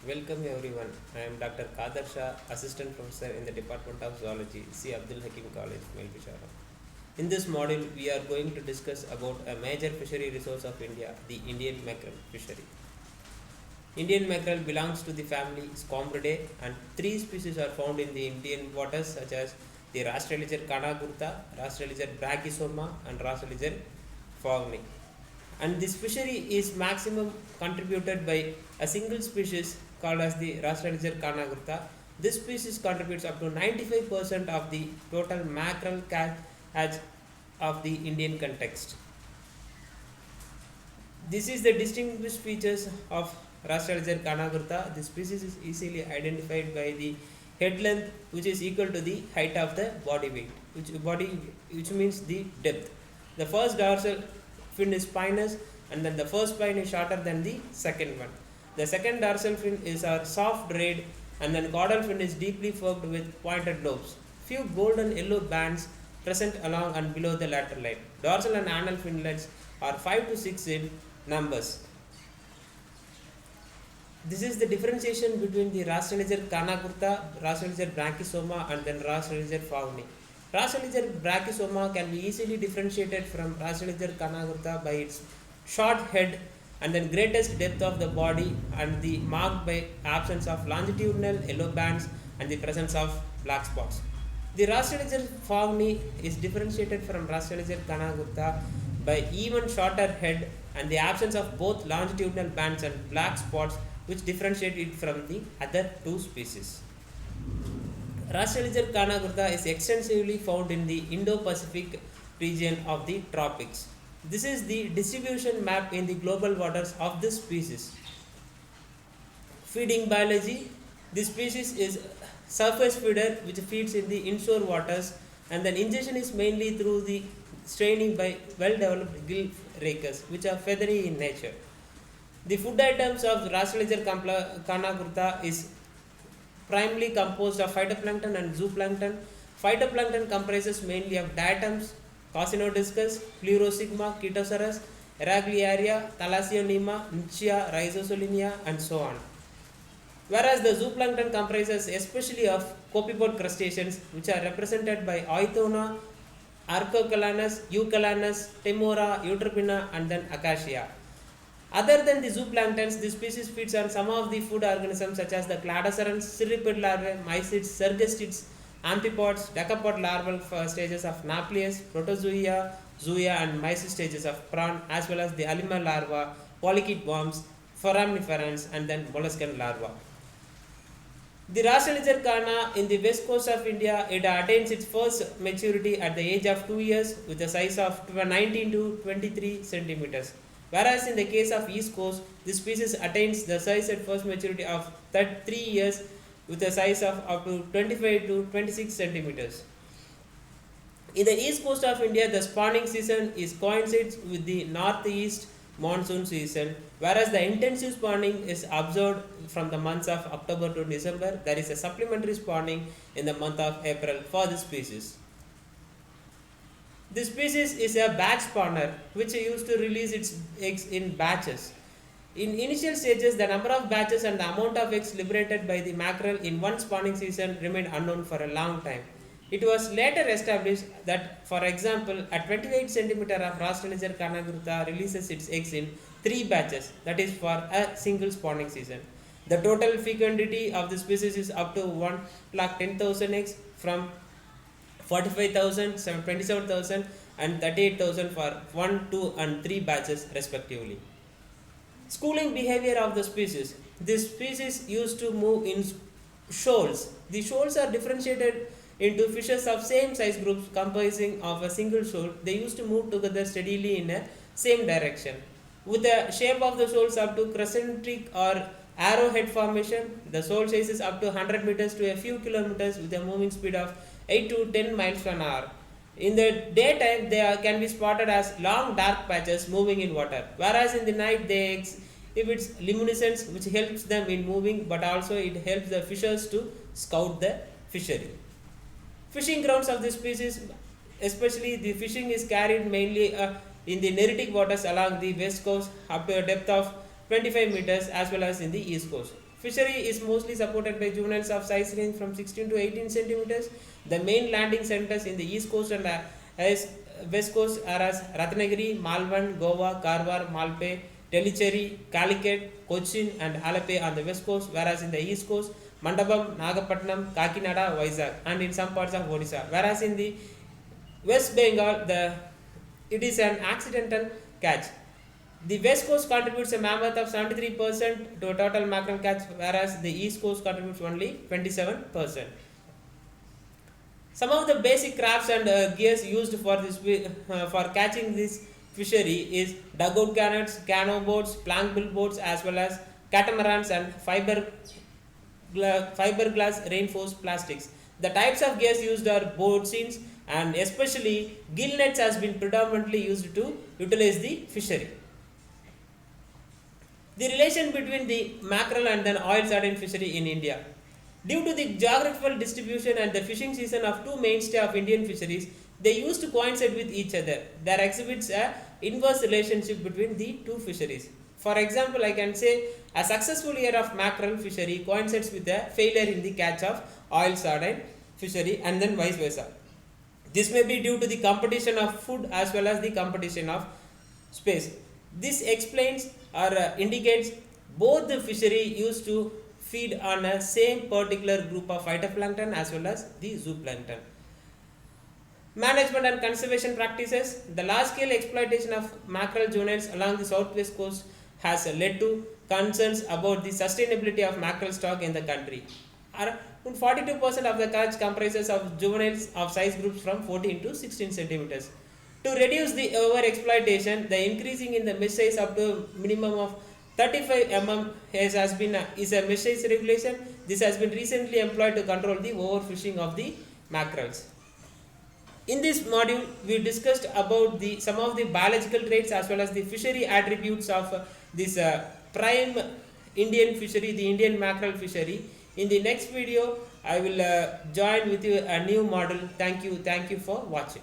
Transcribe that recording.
Welcome everyone. I am Dr. Khadharsha, Assistant Professor in the Department of Zoology, C. Abdul Hakim College, Melbishara. In this module, we are going to discuss about a major fishery resource of India, the Indian mackerel fishery. Indian mackerel belongs to the family Scombridae, and three species are found in the Indian waters such as the Rastreliger canagurta, Rastreliger brachysoma and Rastreliger fogni. And this fishery is maximum contributed by a single species called as the Rastreliger canagurta. This species contributes up to 95% of the total mackerel catch of the Indian context. This is the distinguished features of Rastreliger canagurta. This species is easily identified by the head length, which is equal to the height of the body weight, which means the depth. The first dorsal fin is spinous, and then the first spine is shorter than the second one. The second dorsal fin is a soft rayed, and then caudal fin is deeply forked with pointed lobes. Few golden yellow bands present along and below the lateral line. Dorsal and anal finlets are 5 to 6 in numbers. This is the differentiation between the Rastreliger canagurta, Rastreliger brachysoma, and then Rastreliger fogni. Rastreliger brachysoma can be easily differentiated from Rastreliger canagurta by its short head and then greatest depth of the body, and the marked by absence of longitudinal yellow bands and the presence of black spots. The Rastreliger fogni is differentiated from Rastreliger canagurta by even shorter head and the absence of both longitudinal bands and black spots, which differentiate it from the other two species. Rastreliger canagurta is extensively found in the Indo-Pacific region of the tropics. This is the distribution map in the global waters of this species. Feeding biology. This species is surface feeder which feeds in the inshore waters, and then ingestion is mainly through the straining by well-developed gill rakers which are feathery in nature. The food items of Rastreliger canagurta is primarily composed of phytoplankton and zooplankton. Phytoplankton comprises mainly of diatoms, Cossinodiscus, Pleurosigma, Chaetosaurus, Eragliaria, Thalassionema, Nichia, Rhizosolenia, and so on. Whereas the zooplankton comprises especially of copepod crustaceans, which are represented by Oithona, Archocalanus, Eucalanus, Temora, Euterpina, and then Acacia. Other than the zooplanktons, this species feeds on some of the food organisms such as the cladocerans, cirriped larvae, mysids, sergestids, amphipods, decapod larval stages of Nauplius, protozoa, zoea, and mysis stages of prawn, as well as the Alima larva, polychaete worms, foraminiferans, and then molluscan larva. The Rastreliger kana in the west coast of India, it attains its first maturity at the age of 2 years with a size of 19 to 23 centimeters. Whereas in the case of East Coast, this species attains the size at first maturity of 3 years with a size of up to 25 to 26 centimeters. In the East Coast of India, the spawning season coincides with the northeast monsoon season, whereas the intensive spawning is observed from the months of October to December. There is a supplementary spawning in the month of April for this species. This species is a batch spawner which used to release its eggs in batches. In initial stages, the number of batches and the amount of eggs liberated by the mackerel in one spawning season remained unknown for a long time. It was later established that, for example, a 28 cm of Rastreliger canagurta releases its eggs in 3 batches, that is for a single spawning season. The total fecundity of the species is up to 1,10,000 eggs from 45,000, 27,000 and 38,000 for 1, 2 and 3 batches respectively. Schooling behavior of the species. This species used to move in shoals. The shoals are differentiated into fishes of same size groups comprising of a single shoal. They used to move together steadily in a same direction. With the shape of the shoals up to crescentic or arrowhead formation, the shoal size is up to 100 meters to a few kilometers with a moving speed of 8 to 10 miles per hour. In the daytime, they can be spotted as long dark patches moving in water, whereas in the night they exhibit luminescence which helps them in moving, but also it helps the fishers to scout the fishery. Fishing grounds of this species, especially the fishing is carried mainly in the neritic waters along the west coast up to a depth of 25 meters, as well as in the east coast. Fishery is mostly supported by juveniles of size range from 16 to 18 centimeters. The main landing centers in the east coast and west coast are as Ratnagiri, Malvan, Goa, Karwar, Malpe, Tellicherry, Calicut, Cochin and Alape on the west coast, whereas in the east coast, Mandapam, Nagapattinam, Kakinada, Vizag and in some parts of Odisha. Whereas in the West Bengal, it is an accidental catch. The west coast contributes a mammoth of 73% to a total mackerel catch, whereas the east coast contributes only 27%. Some of the basic crafts and gears used for this for catching this fishery is dugout canoes, canoe boats, plank bill boats, as well as catamarans and fiberglass reinforced plastics. The types of gears used are boat seams, and especially gill nets has been predominantly used to utilize the fishery. The relation between the mackerel and the oil sardine fishery in India. Due to the geographical distribution and the fishing season of two mainstay of Indian fisheries, they used to coincide with each other. There exhibits a inverse relationship between the two fisheries. For example, I can say a successful year of mackerel fishery coincides with a failure in the catch of oil sardine fishery, and then vice versa. This may be due to the competition of food as well as the competition of space. This explains or indicates both the fishery used to feed on a same particular group of phytoplankton as well as the zooplankton. Management and conservation practices. The large scale exploitation of mackerel juveniles along the southwest coast has led to concerns about the sustainability of mackerel stock in the country. Around 42% of the catch comprises of juveniles of size groups from 14 to 16 centimeters. To reduce the over exploitation, the increasing in the mesh size up to minimum of 35 mm is a mesh size regulation. This has been recently employed to control the overfishing of the mackerels. In this module, we discussed about some of the biological traits as well as the fishery attributes of this prime Indian fishery, the Indian mackerel fishery. In the next video, I will join with you a new model. Thank you for watching.